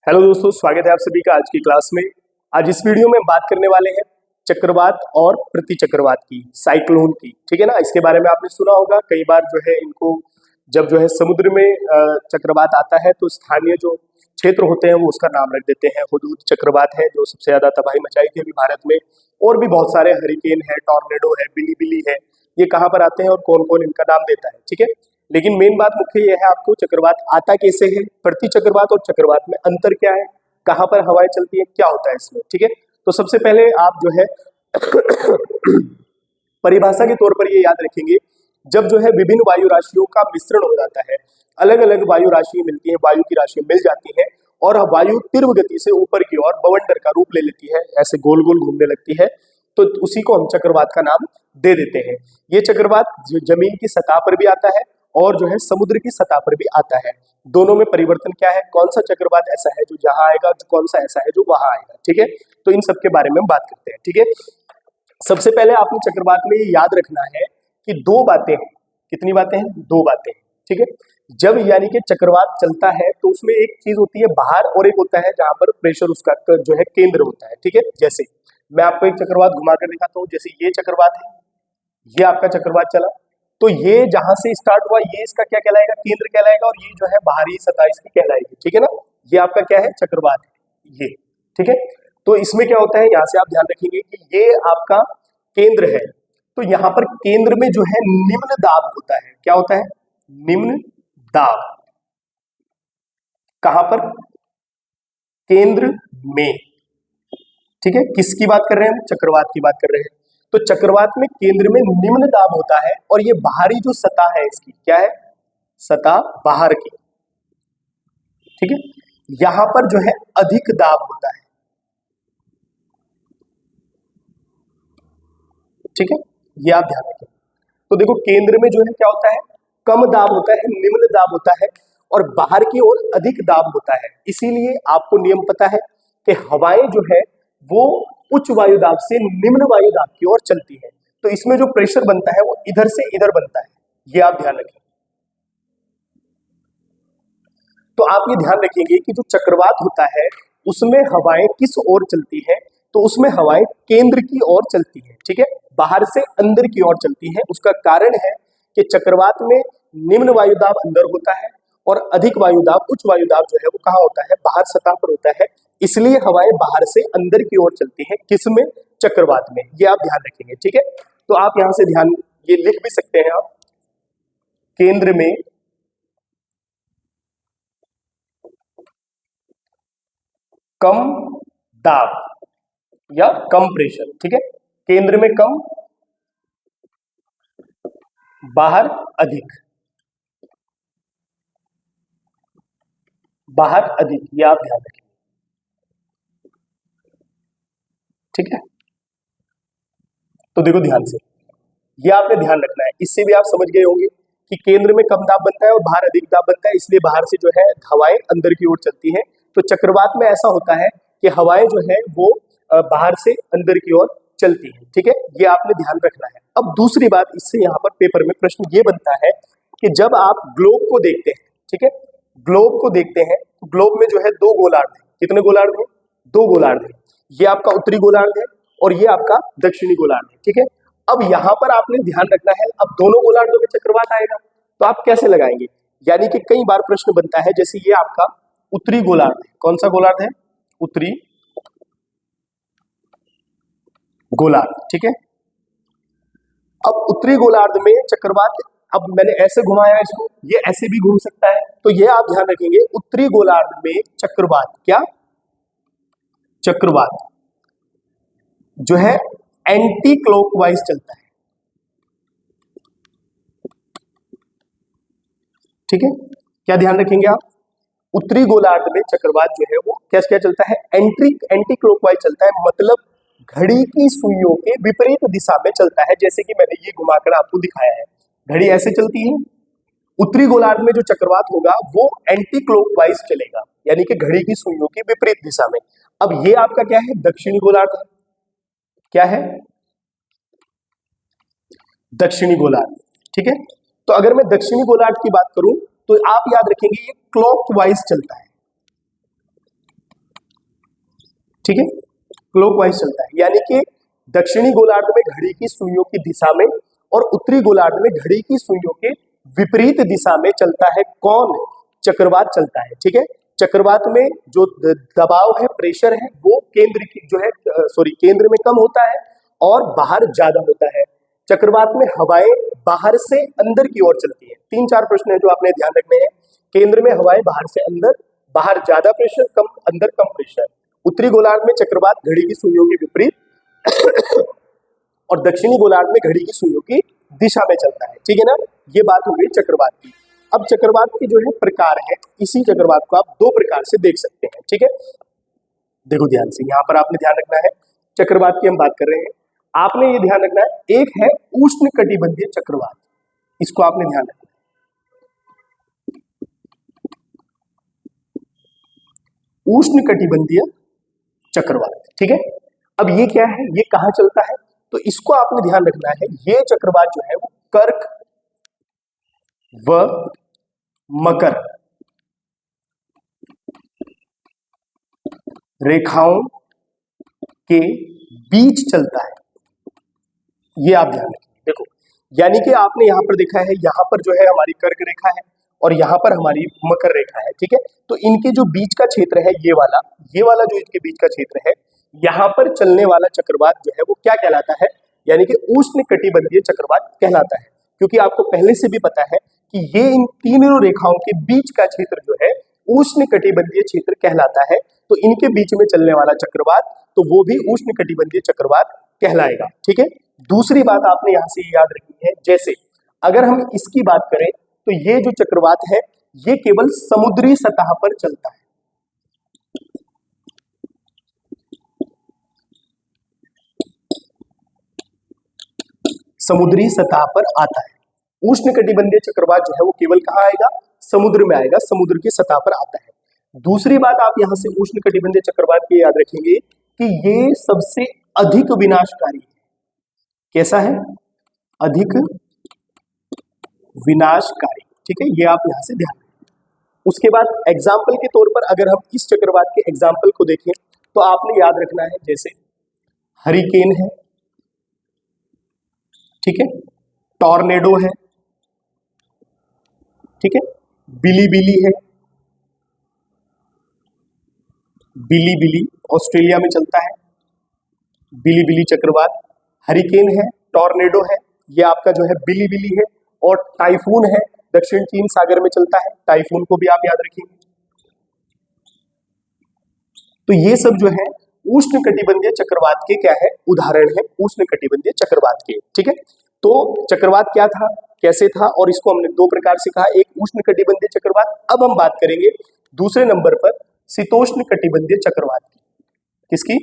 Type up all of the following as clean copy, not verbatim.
Hello दोस्तों, स्वागत है आप सभी का आज की क्लास में। आज इस वीडियो में बात करने वाले हैं चक्रवात और प्रति चक्रवात की, साइक्लोन की। ठीक है ना, इसके बारे में आपने सुना होगा कई बार। जो है इनको जब जो है समुद्र में चक्रवात आता है तो स्थानीय जो क्षेत्र होते हैं वो उसका नाम रख देते हैं। हुदहुद चक्रवात है जो सबसे ज्यादा तबाही मचाई थी अभी भारत में, और भी बहुत सारे हरिकेन है, टॉर्नेडो है, बिली है। ये कहाँ पर आते हैं और कौन कौन इनका नाम देता है। ठीक है, लेकिन मेन बात मुख्य यह है आपको चक्रवात आता कैसे है, प्रति चक्रवात और चक्रवात में अंतर क्या है, कहां पर हवाएं चलती है, क्या होता है इसमें। ठीक है, तो सबसे पहले आप जो है परिभाषा के तौर पर ये याद रखेंगे, जब जो है विभिन्न वायु राशियों का मिश्रण हो जाता है, अलग अलग वायु राशि मिलती है, वायु की राशि मिल जाती है और वायु तीव्र गति से ऊपर की ओर बवंडर का रूप ले लेती है, ऐसे गोल गोल घूमने लगती है, तो उसी को हम चक्रवात का नाम दे देते हैं। ये चक्रवात जमीन की सतह पर भी आता है और जो है समुद्र की सतह पर भी आता है। दोनों में परिवर्तन क्या है, कौन सा चक्रवात ऐसा है जो जहां आएगा, कौन सा ऐसा है जो वहां आएगा। ठीक है, तो इन सब के बारे में हम बात करते हैं। ठीक है, सबसे पहले आपने चक्रवात में ये याद रखना है कि दो बातें हैं। कितनी बातें हैं? दो बातें हैं। ठीक है, जब यानी कि चक्रवात चलता है तो उसमें एक चीज होती है बाहर और एक होता है जहां पर प्रेशर उसका जो है केंद्र होता है। ठीक है, जैसे मैं आपको एक चक्रवात घुमा कर दिखाता हूँ। जैसे ये चक्रवात है, ये आपका चक्रवात चला, तो ये जहां से स्टार्ट हुआ ये इसका क्या कहलाएगा, केंद्र कहलाएगा, और ये जो है बाहरी सतह इसकी कहलाएगी। ठीक है ना, ये आपका क्या है, चक्रवात है ये। ठीक है, तो इसमें क्या होता है, यहां से आप ध्यान रखेंगे कि ये आपका केंद्र है, तो यहां पर केंद्र में जो है निम्न दाब होता है। क्या होता है? निम्न दाब। कहां पर? केंद्र में। ठीक है, किसकी बात कर रहे हैं हम? चक्रवात की बात कर रहे हैं। तो चक्रवात में केंद्र में निम्न दाब होता है और ये बाहरी जो सतह है इसकी क्या है, सतह बाहर की। ठीक है, यहां पर जो है अधिक दाब होता है। ठीक है, ये आप ध्यान रखें। तो देखो केंद्र में जो है क्या होता है, कम दाब होता है, निम्न दाब होता है, और बाहर की ओर अधिक दाब होता है। इसीलिए आपको नियम पता है कि हवाएं जो है वो उच्च वायु दाब से निम्न वायु दाब की ओर चलती है। तो इसमें जो प्रेशर बनता है वो इधर से इधर बनता है, ये आप ध्यान रखें। तो आप ये ध्यान रखेंगे कि जो चक्रवात होता है उसमें हवाएं किस ओर चलती है, तो उसमें हवाएं केंद्र की ओर चलती है। ठीक है, बाहर से अंदर की ओर चलती है। उसका कारण है कि चक्रवात में निम्न वायुदाब अंदर होता है और अधिक वायुदाब, उच्च वायुदाब जो है वो कहाँ होता है, बाहर सतह पर होता है। इसलिए हवाएं बाहर से अंदर की ओर चलती हैं। किसमें? चक्रवात में। ये आप ध्यान रखेंगे। ठीक है, तो आप यहां से ध्यान ये लिख भी सकते हैं आप, केंद्र में कम दाब या कम प्रेशर। ठीक है, केंद्र में कम, बाहर अधिक, बाहर अधिक, ये आप ध्यान रखें। ठीक है, तो देखो ध्यान से, ये आपने ध्यान रखना है। इससे भी आप समझ गए होंगे कि केंद्र में कम दाब बनता है और बाहर अधिक दाब बनता है, इसलिए बाहर से जो है हवाएं अंदर की ओर चलती हैं। तो चक्रवात में ऐसा होता है कि हवाएं जो है वो बाहर से अंदर की ओर चलती हैं। ठीक है, ये आपने ध्यान रखना है। अब दूसरी बात, इससे यहाँ पर पेपर में प्रश्न ये बनता है कि जब आप ग्लोब को देखते हैं, ठीक है, ग्लोब को देखते हैं, तो ग्लोब में जो है दो गोलार्ध हैं। कितने गोलार्ध हैं? दो गोलार्ध हैं। ये आपका उत्तरी गोलार्ध है और ये आपका दक्षिणी गोलार्ध है। ठीक है, अब यहां पर आपने ध्यान रखना है, अब दोनों गोलार्धों में चक्रवात आएगा तो आप कैसे लगाएंगे। यानी कि कई बार प्रश्न बनता है, जैसे ये आपका उत्तरी गोलार्ध है। कौन सा गोलार्ध है? उत्तरी गोलार्ध। ठीक है, अब उत्तरी गोलार्ध में चक्रवात, अब मैंने ऐसे घुमाया इसको, ये ऐसे भी घूम सकता है। तो ये आप ध्यान रखेंगे, उत्तरी गोलार्ध में चक्रवात, क्या चक्रवात जो है एंटी क्लॉकवाइज चलता है। ठीक है, क्या ध्यान रखेंगे आप, उत्तरी गोलार्ध में चक्रवात जो है वो क्या क्या चलता है, एंटी क्लॉकवाइज चलता है, मतलब घड़ी की सुइयों के विपरीत दिशा में चलता है। जैसे कि मैंने ये घुमाकर आपको दिखाया है, घड़ी ऐसे चलती है। उत्तरी गोलार्ध में जो चक्रवात होगा वो एंटी क्लॉकवाइज चलेगा, यानी कि घड़ी की सुइयों की विपरीत दिशा में। अब ये आपका क्या है, दक्षिणी गोलार्ध। क्या है? दक्षिणी गोलार्ध। ठीक है, तो अगर मैं दक्षिणी गोलार्ध की बात करूं तो आप याद रखेंगे ये क्लॉकवाइज चलता है। ठीक है, क्लॉकवाइज चलता है, यानी कि दक्षिणी गोलार्ध में घड़ी की सुइयों की दिशा में और उत्तरी गोलार्ध में घड़ी की सुइयों के विपरीत दिशा में चलता है। कौन? चक्रवात चलता है। ठीक है, चक्रवात में जो दबाव है, प्रेशर है, वो केंद्र की जो है केंद्र में कम होता है और बाहर ज्यादा होता है। चक्रवात में हवाएं बाहर से अंदर की ओर चलती है। 3-4 प्रश्न है जो आपने ध्यान रखने हैं। केंद्र में हवाएं बाहर से अंदर, बाहर ज्यादा प्रेशर, कम अंदर कम प्रेशर। उत्तरी गोलार्ध में चक्रवात घड़ी की सुइयों के विपरीत और दक्षिणी गोलार्ध में घड़ी की सुइयों की दिशा में चलता है। ठीक है ना, ये बात हो गई चक्रवात की। अब चक्रवात के जो है प्रकार है, इसी चक्रवात को आप 2 प्रकार से देख सकते हैं। ठीक है, देखो ध्यान से, यहाँ पर आपने ध्यान रखना है, चक्रवात की हम बात कर रहे हैं, आपने ये ध्यान रखना है, एक है उष्ण कटिबंधीय चक्रवात, इसको आपने ध्यान रखना है। उष्ण कटिबंधीय चक्रवात, ठीक है। अब ये क्या है, ये कहां चलता है, तो इसको आपने ध्यान रखना है। ये चक्रवात जो है वो कर्क व मकर रेखाओं के बीच चलता है, ये आप ध्यान रखिए। देखो, यानी कि आपने यहां पर देखा है, यहां पर जो है हमारी कर्क रेखा है और यहां पर हमारी मकर रेखा है। ठीक है, तो इनके जो बीच का क्षेत्र है, ये वाला जो इनके बीच का क्षेत्र है, यहां पर चलने वाला चक्रवात जो है वो क्या कहलाता है, यानी कि उष्ण कटिबंधीय चक्रवात कहलाता है। क्योंकि आपको पहले से भी पता है कि ये इन तीनों रेखाओं के बीच का क्षेत्र जो है उष्ण कटिबंधीय क्षेत्र कहलाता है। तो इनके बीच में चलने वाला चक्रवात, तो वो भी उष्ण कटिबंधीय चक्रवात कहलाएगा। ठीक है, दूसरी बात आपने यहां से याद रखनी है, जैसे अगर हम इसकी बात करें तो ये जो चक्रवात है ये केवल समुद्री सतह पर चलता है। समुद्री सतह पर आता है। उष्ण कटिबंधीय चक्रवात जो है वो केवल कहां आएगा, समुद्र में आएगा, समुद्र की सतह पर आता है। दूसरी बात आप यहां से उष्ण कटिबंधीय चक्रवात की याद रखेंगे कि ये सबसे अधिक विनाशकारी है। कैसा है? अधिक विनाशकारी। ठीक है, ये आप यहां से ध्यान रखें। उसके बाद एग्जाम्पल के तौर पर अगर हम इस चक्रवात के एग्जाम्पल को देखें तो आपने याद रखना है, जैसे हरिकेन है, ठीक है, टॉर्नेडो है, ठीक है, बिली है, बिली ऑस्ट्रेलिया में चलता है, बिली चक्रवात। हरिकेन है, टॉर्नेडो है, ये आपका जो है बिली है, और टाइफून है, दक्षिण चीन सागर में चलता है, टाइफून को भी आप याद रखेंगे। तो ये सब जो है उष्ण कटिबंधीय चक्रवात के क्या है, उदाहरण है उष्ण कटिबंधीय चक्रवात के। ठीक है, तो चक्रवात क्या था, कैसे था, और इसको हमने 2 प्रकार से कहा, एक उष्ण कटिबंधीय चक्रवात। अब हम बात करेंगे दूसरे नंबर पर शीतोष्ण कटिबंधीय चक्रवात की। किसकी?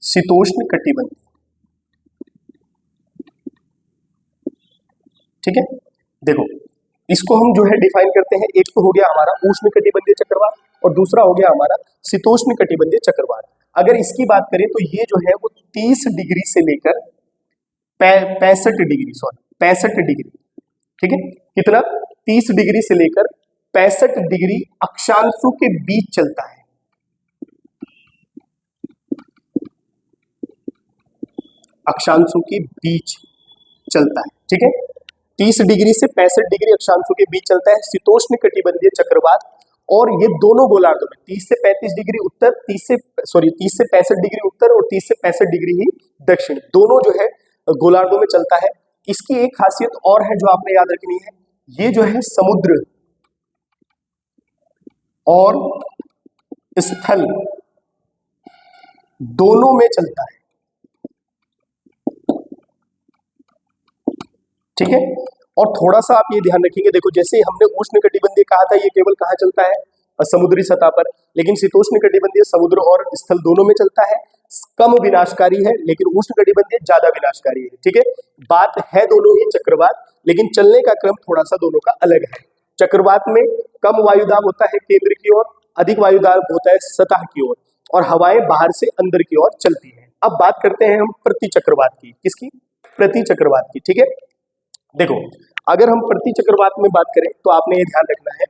शीतोष्ण कटिबंधीय। ठीक है, देखो इसको हम जो है डिफाइन करते हैं, एक तो हो गया हमारा उष्ण कटिबंधीय चक्रवात और दूसरा हो गया हमारा शीतोष्ण कटिबंधीय चक्रवात। अगर इसकी बात करें तो ये जो है वो 30 डिग्री से लेकर 65 डिग्री, ठीक है, कितना, 30 डिग्री से लेकर 65 डिग्री अक्षांशों के बीच चलता है। अक्षांशों के बीच चलता है, ठीक है, 30 डिग्री से 65 डिग्री अक्षांशों के बीच चलता है शीतोष्ण कटिबंधीय चक्रवात। और ये दोनों गोलार्धों में 30 से 35 डिग्री उत्तर, 30 से 65 डिग्री उत्तर और 30 से 65 डिग्री ही दक्षिण, दोनों जो है गोलार्धों में चलता है। इसकी एक खासियत और है जो आपने याद रखनी है, ये जो है समुद्र और स्थल दोनों में चलता है। ठीक है, और थोड़ा सा आप ये ध्यान रखेंगे, देखो जैसे हमने उष्ण कटिबंधीय कहा था, ये केवल कहां चलता है, समुद्री सतह पर, लेकिन शीतोष्ण कटिबंधीय समुद्र और स्थल दोनों में चलता है। कम विनाशकारी है, लेकिन उष्ण कटिबंधीय ज्यादा विनाशकारी है। ठीक है, बात है दोनों ही चक्रवात, लेकिन चलने का क्रम थोड़ा सा दोनों का अलग है। चक्रवात में कम वायुदाब होता है केंद्र की ओर, अधिक वायुदाब होता है सतह की ओर, और हवाएं बाहर से अंदर की ओर चलती हैं। अब बात करते हैं हम प्रति चक्रवात की। किसकी? प्रति चक्रवात की। ठीक है, देखो अगर हम प्रति चक्रवात में बात करें तो आपने ये ध्यान रखना है,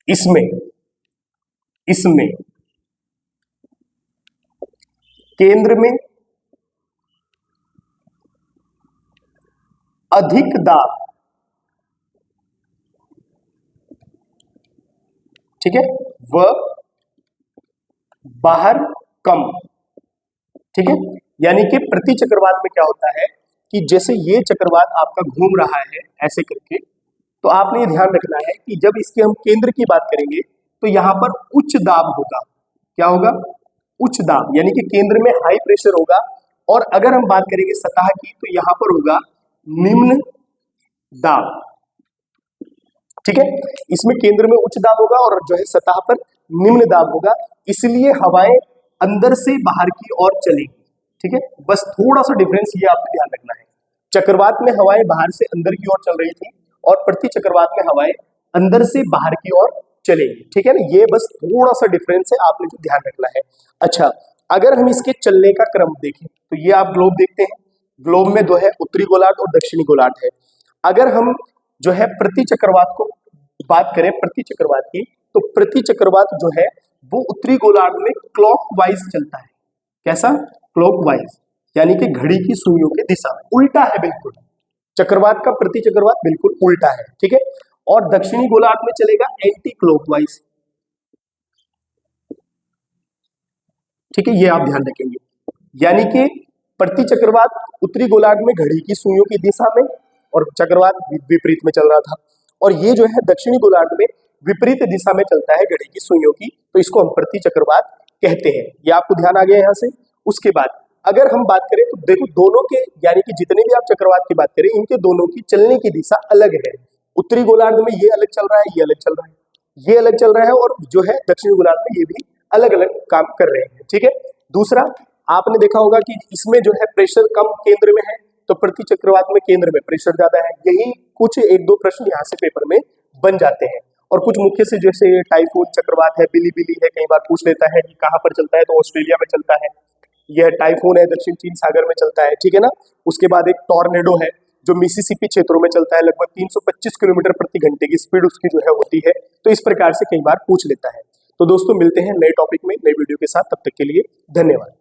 इसमें इसमें केंद्र में अधिक दाब, ठीक है, व बाहर कम, ठीक है। यानी कि प्रति चक्रवात में क्या होता है कि जैसे ये चक्रवात आपका घूम रहा है ऐसे करके, तो आपने ये ध्यान रखना है कि जब इसके हम केंद्र की बात करेंगे तो यहां पर उच्च दाब होगा। क्या होगा? उच्च दाब, यानी कि केंद्र में हाई प्रेशर होगा। और अगर हम बात करेंगे सतह की तो यहां पर होगा निम्न दाब, ठीक है। इसमें केंद्र में उच्च दाब होगा और जो है सतह पर निम्न दाब होगा, इसलिए हवाएं अंदर से बाहर की ओर चलेगी, ठीक है। बस थोड़ा सा डिफरेंस ये आपको ध्यान रखना है। चक्रवात में हवाएं बाहर से अंदर की ओर चल रही थी और प्रति चक्रवात में हवाएं अंदर से बाहर की ओर चलेगी, ठीक है ना। ये बस थोड़ा सा डिफरेंस है, आपने जो ध्यान रखना है। अच्छा, अगर हम इसके चलने का क्रम देखें तो ये आप ग्लोब देखते हैं, ग्लोब में जो है उत्तरी गोलार्ध और दक्षिणी गोलार्ध है। अगर हम जो है प्रति चक्रवात को बात करें, प्रति चक्रवात की, तो प्रति चक्रवात जो है वो उत्तरी गोलार्ध में क्लॉकवाइज चलता है। कैसा? क्लॉकवाइज, यानी कि घड़ी की सुइयों की दिशा में, उल्टा है बिल्कुल। चक्रवात का प्रति चक्रवात बिल्कुल उल्टा है, ठीक है। और दक्षिणी गोलार्ध में चलेगा एंटी क्लॉकवाइज, ठीक है, ये आप ध्यान रखेंगे। यानी कि प्रति चक्रवात उत्तरी गोलार्ध में घड़ी की सुइयों की दिशा में और चक्रवात विपरीत में चल रहा था, और ये जो है दक्षिणी गोलार्ध में विपरीत दिशा में चलता है घड़ी की सुइयों की, तो इसको हम प्रति चक्रवात कहते हैं। ये आपको ध्यान आ गया यहां से। उसके बाद अगर हम बात करें तो देखो दोनों के, यानी कि जितने भी आप चक्रवात की बात करें, इनके दोनों की चलने की दिशा अलग है। उत्तरी गोलार्ध में ये अलग चल रहा है, ये अलग चल रहा है, ये अलग चल रहा है, और जो है दक्षिणी गोलार्ध में ये भी अलग अलग काम कर रहे हैं, ठीक है। दूसरा, आपने देखा होगा कि इसमें जो है प्रेशर कम केंद्र में है, तो प्रति चक्रवात में केंद्र में प्रेशर ज्यादा है। यही कुछ एक दो प्रश्न यहाँ से पेपर में बन जाते हैं। और कुछ मुख्य से जैसे टाइफून चक्रवात है, बिली है, कई बार पूछ लेता है कि कहाँ पर चलता है, तो ऑस्ट्रेलिया में चलता है। यह टाइफून है, दक्षिण चीन सागर में चलता है, ठीक है ना। उसके बाद एक टॉर्नेडो है जो मिसिसिपी क्षेत्रों में चलता है, लगभग 325 किलोमीटर प्रति घंटे की स्पीड उसकी जो है होती है। तो इस प्रकार से कई बार पूछ लेता है। तो दोस्तों मिलते हैं नए टॉपिक में, नई वीडियो के साथ, तब तक के लिए धन्यवाद।